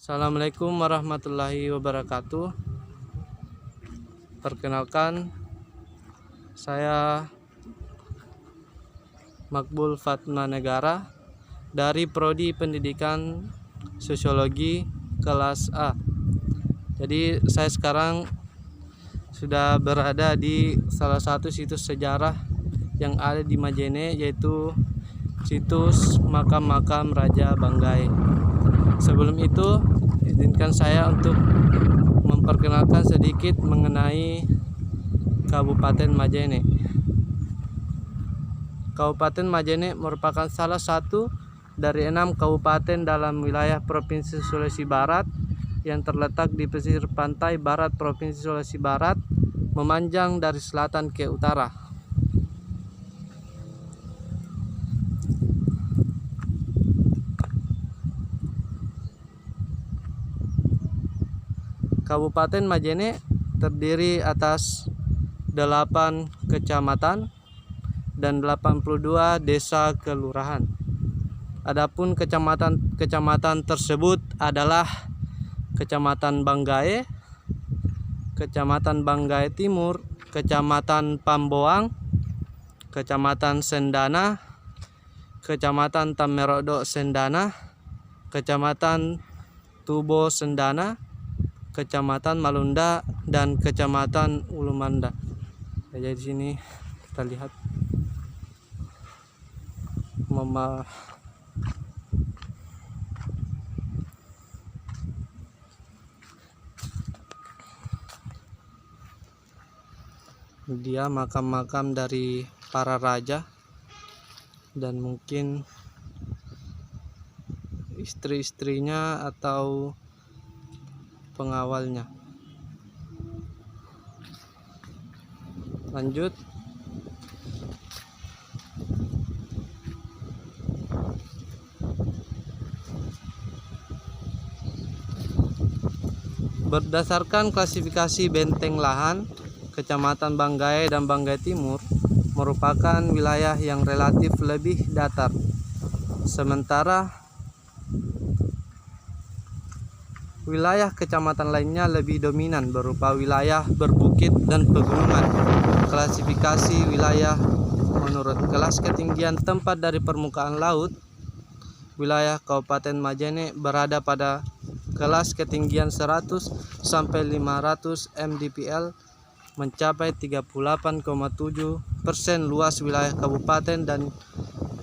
Assalamualaikum warahmatullahi wabarakatuh. Perkenalkan, saya Makbul Fatmanegara dari Prodi Pendidikan Sosiologi kelas A. Jadi saya sekarang sudah berada di salah satu situs sejarah yang ada di Majene, yaitu situs makam-makam Raja Banggai. Sebelum itu, izinkan saya untuk memperkenalkan sedikit mengenai Kabupaten Majene. Kabupaten Majene merupakan salah satu dari 6 kabupaten dalam wilayah Provinsi Sulawesi Barat yang terletak di pesisir pantai barat Provinsi Sulawesi Barat, memanjang dari selatan ke utara. Kabupaten Majene terdiri atas 8 kecamatan dan 82 desa kelurahan. Adapun kecamatan tersebut adalah Kecamatan Banggai, Kecamatan Banggai Timur, Kecamatan Pamboang, Kecamatan Sendana, Kecamatan Tamerodo Sendana, Kecamatan Tubo Sendana, Kecamatan Malunda, dan Kecamatan Ulumanda. Jadi di sini kita lihat dia makam-makam dari para raja dan mungkin istri-istrinya atau pengawalnya. Lanjut. Berdasarkan klasifikasi benteng lahan, Kecamatan Banggai dan Banggai Timur merupakan wilayah yang relatif lebih datar. Sementara wilayah kecamatan lainnya lebih dominan berupa wilayah berbukit dan pegunungan. Klasifikasi wilayah menurut kelas ketinggian tempat dari permukaan laut, wilayah Kabupaten Majene berada pada kelas ketinggian 100 sampai 500 mdpl, mencapai 38,7% luas wilayah kabupaten, dan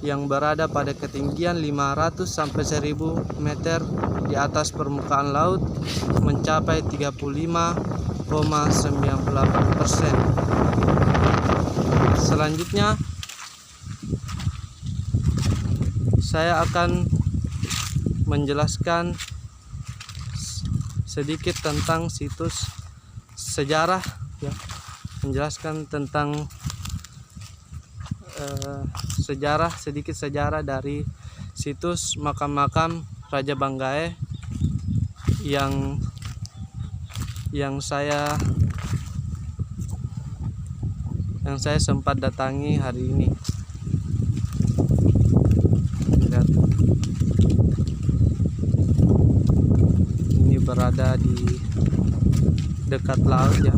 yang berada pada ketinggian 500 sampai 1000 meter di atas permukaan laut mencapai 35,98%. Selanjutnya saya akan menjelaskan sedikit tentang situs sejarah, ya, menjelaskan tentang sedikit sejarah dari situs makam-makam Raja Banggai yang saya sempat datangi hari ini. Lihat. Ini berada di dekat laut, ya.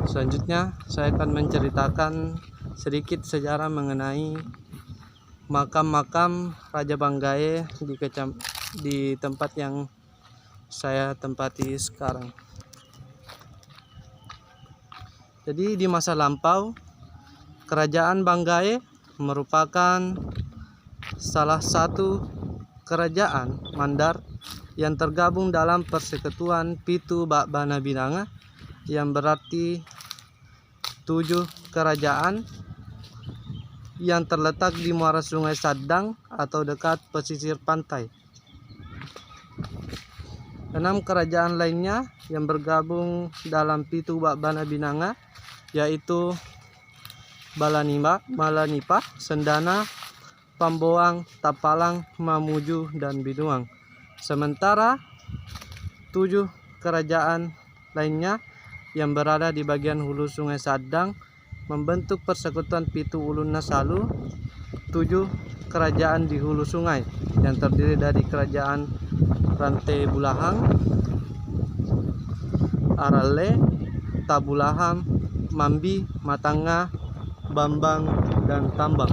Selanjutnya saya akan menceritakan sedikit sejarah mengenai makam-makam Raja Banggai di tempat yang saya tempati sekarang. Jadi di masa lampau, Kerajaan Banggai merupakan salah satu kerajaan Mandar yang tergabung dalam Persekutuan Pitu Ba'bana Binanga, yang berarti 7 kerajaan yang terletak di muara Sungai Sadang atau dekat pesisir pantai. 6 kerajaan lainnya yang bergabung dalam Pitu Ba'bana Binanga yaitu Malanipa, Sendana, Pamboang, Tapalang, Mamuju, dan Binuang. Sementara 7 kerajaan lainnya yang berada di bagian hulu Sungai Sadang membentuk Persekutuan Pitu Ulun Nasalu, 7 kerajaan di hulu sungai yang terdiri dari Kerajaan Rantai Bulahang, Aralle, Tabulaham, Mambi, Matanga, Bambang, dan Tambang.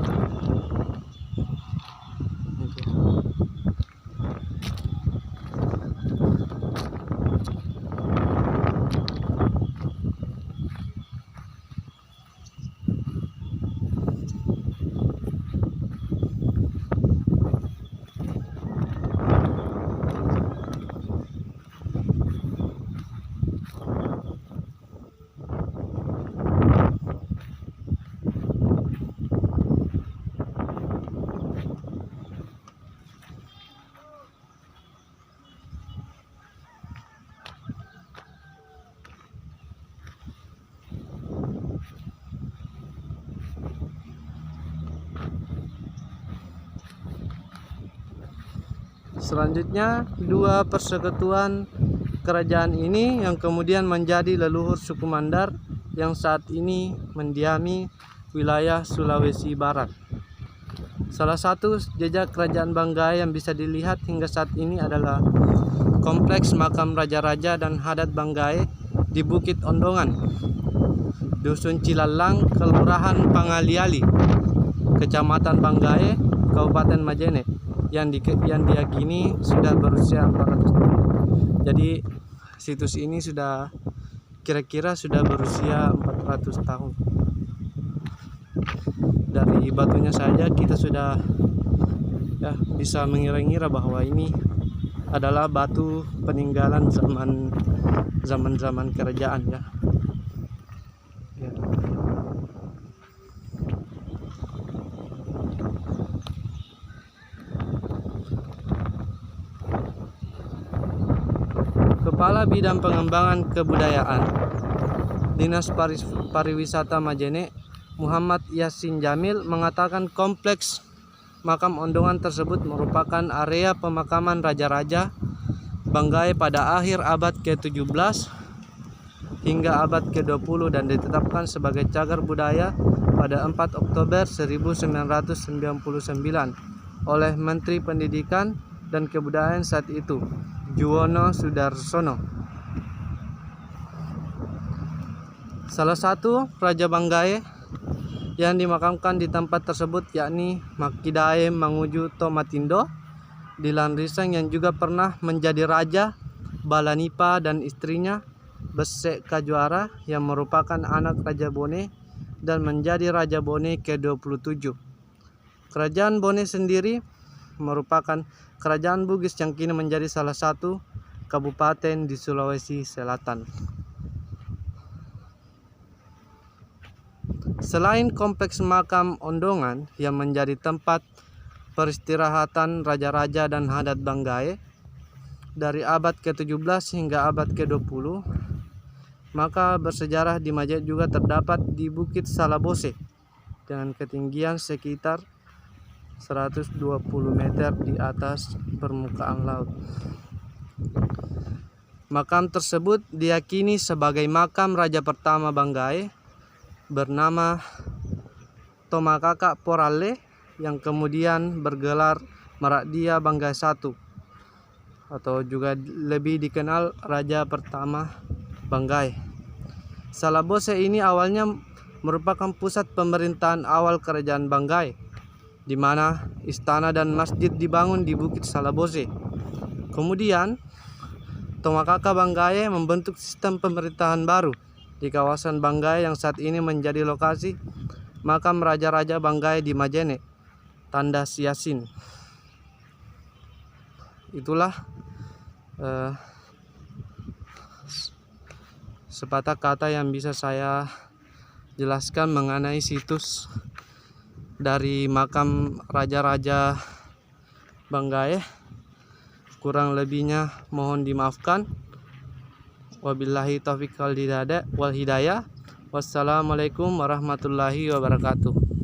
Selanjutnya, 2 persekutuan kerajaan ini yang kemudian menjadi leluhur suku Mandar yang saat ini mendiami wilayah Sulawesi Barat. Salah satu jejak kerajaan Banggai yang bisa dilihat hingga saat ini adalah kompleks makam raja-raja dan adat Banggai di Bukit Ondongan, Dusun Cilalang, Kelurahan Pangaliali, Kecamatan Banggai, Kabupaten Majene, yang diyakini sudah berusia 400 tahun. Jadi situs ini sudah kira-kira sudah berusia 400 tahun. Dari batunya saja kita sudah bisa mengira-ngira bahwa ini adalah batu peninggalan zaman kerajaan ya. Kepala Bidang Pengembangan Kebudayaan Dinas Pariwisata Majene, Muhammad Yasin Jamil, mengatakan kompleks makam Ondongan tersebut merupakan area pemakaman raja-raja Banggai pada akhir abad ke-17 hingga abad ke-20 dan ditetapkan sebagai cagar budaya pada 4 Oktober 1999 oleh Menteri Pendidikan dan Kebudayaan saat itu, Juwono Sudarsono. Salah satu Raja Banggai yang dimakamkan di tempat tersebut yakni Makidae Manguju Tomatindo Dilan Riseng, yang juga pernah menjadi Raja Balanipa, dan istrinya Besek Kajuara yang merupakan anak Raja Bone dan menjadi Raja Bone ke-27. Kerajaan Bone sendiri merupakan kerajaan Bugis yang kini menjadi salah satu kabupaten di Sulawesi Selatan. Selain kompleks makam Ondongan yang menjadi tempat peristirahatan raja-raja dan adat Banggai dari abad ke-17 hingga abad ke-20, maka bersejarah di Majene juga terdapat di Bukit Salabose dengan ketinggian sekitar 120 meter di atas permukaan laut. Makam tersebut diyakini sebagai makam raja pertama Banggai bernama Tomakaka Poralle yang kemudian bergelar Maradia Banggai I atau juga lebih dikenal Raja Pertama Banggai. Salabose ini awalnya merupakan pusat pemerintahan awal kerajaan Banggai, di mana istana dan masjid dibangun di Bukit Salabose. Kemudian Tomakaka Banggai membentuk sistem pemerintahan baru di kawasan Banggai yang saat ini menjadi lokasi makam Raja-Raja Banggai di Majene, Tandas Yasin. Itulah sepatah kata yang bisa saya jelaskan mengenai situs dari makam Raja-Raja Banggai. Kurang lebihnya mohon dimaafkan. Wabillahi taufiq wal hidayah. Wassalamualaikum warahmatullahi wabarakatuh.